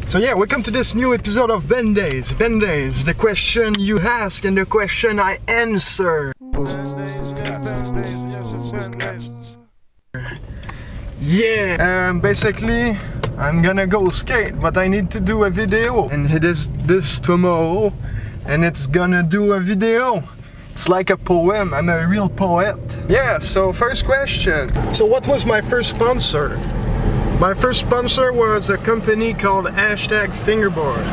So yeah, welcome to this new episode of Ben Days. Ben Days, the question you ask and the question I answer. Yeah, basically I'm gonna go skate, but I need to do a video, and it is this tomorrow, and it's gonna do a video. It's like a poem, I'm a real poet. Yeah, so first question. So what was my first sponsor? My first sponsor was a company called #Fingerboard.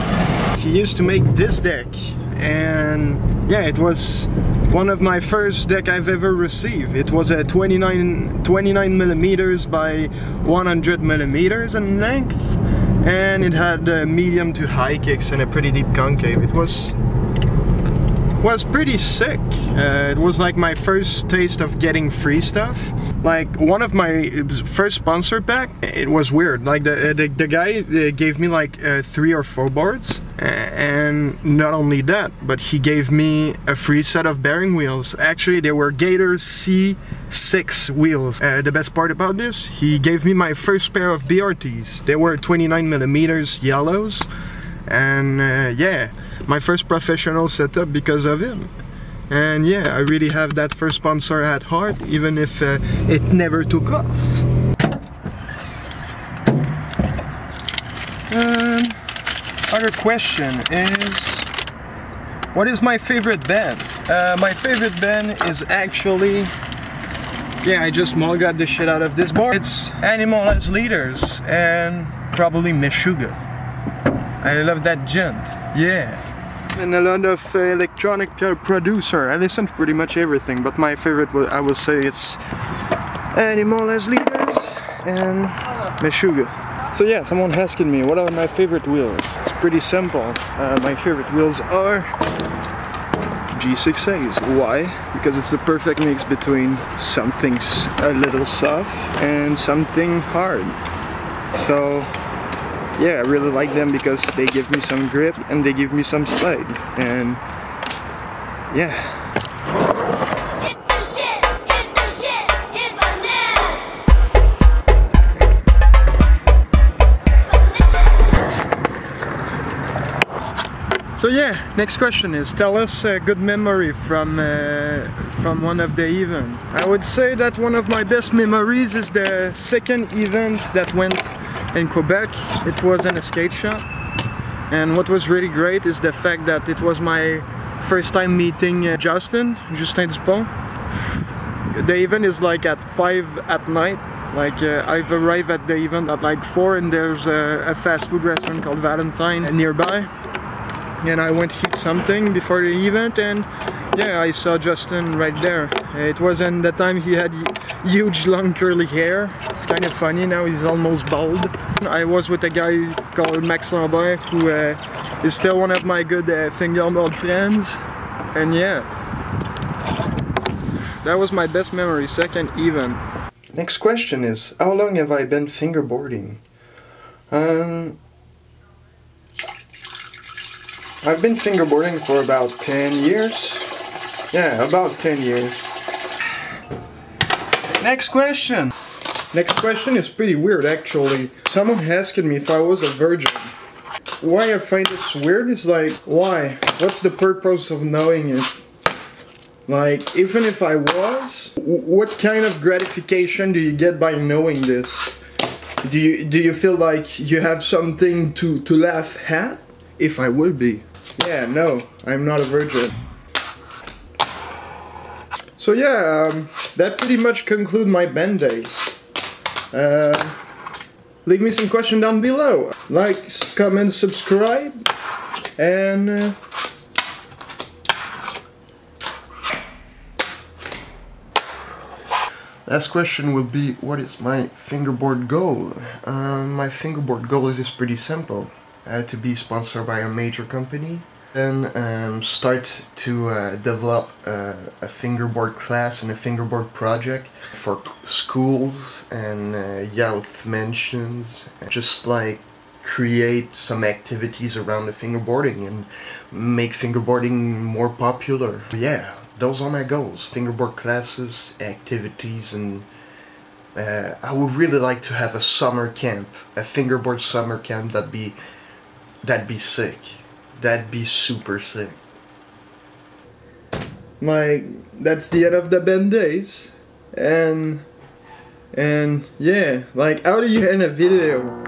He used to make this deck, and yeah, it was one of my first deck I've ever received. It was a 29 millimeters by 100 millimeters in length, and it had medium to high kicks and a pretty deep concave. It was pretty sick. It was like my first taste of getting free stuff. Like one of my first sponsored pack, it was weird. Like the guy gave me like 3 or 4 boards, and not only that, but he gave me a free set of bearing wheels. Actually, they were Gator C6 wheels. The best part about this, he gave me my first pair of BRTs. They were 29 millimeters yellows, and yeah, my first professional setup because of him. And yeah, I really have that first sponsor at heart, even if it never took off. Other question is, what is my favorite band? My favorite band is actually, yeah, I just got the shit out of this board. It's Animal as Leaders and probably Meshuggah. I love that gent, yeah. And a lot of electronic producer. I listen to pretty much everything, but my favorite, I would say, it's Animal as Leaders and Meshuggah. So yeah, someone asking me what are my favorite wheels. It's pretty simple. My favorite wheels are G6As. Why? Because it's the perfect mix between something a little soft and something hard. So yeah, I really like them because they give me some grip and they give me some slide, and yeah. So yeah, next question is, tell us a good memory from one of the events. I would say that one of my best memories is the second event that went in Quebec. It was in a skate shop, and what was really great is the fact that it was my first time meeting Justin Dupont. The event is like at 5 at night. Like I've arrived at the event at like 4, and there's a fast food restaurant called Valentine nearby, and I went to eat something before the event, and yeah, I saw Justin right there. It was in the time he had huge long curly hair. It's kind of funny, now he's almost bald. I was with a guy called Max Lambert, who is still one of my good fingerboard friends. And yeah, that was my best memory, second event. Next question is, how long have I been fingerboarding? I've been fingerboarding for about 10 years. Yeah, about 10 years. Next question. Next question is pretty weird, actually. Someone asking me if I was a virgin. Why I find this weird is like, why? What's the purpose of knowing it? Like, even if I was, what kind of gratification do you get by knowing this? Do you feel like you have something to laugh at? If I would be. Yeah, no, I'm not a virgin. So yeah, that pretty much concludes my Ben Days. Leave me some questions down below. Like, comment, subscribe, and last question will be, what is my fingerboard goal? My fingerboard goal is just pretty simple. To be sponsored by a major company, then start to develop a fingerboard class and a fingerboard project for schools and youth mentions. Just like create some activities around the fingerboarding and make fingerboarding more popular. Yeah, those are my goals. Fingerboard classes, activities, and I would really like to have a summer camp, a fingerboard summer camp that'd be That'd be sick. That'd be super sick. Like, that's the end of the Benh days. And yeah, like, how do you end a video?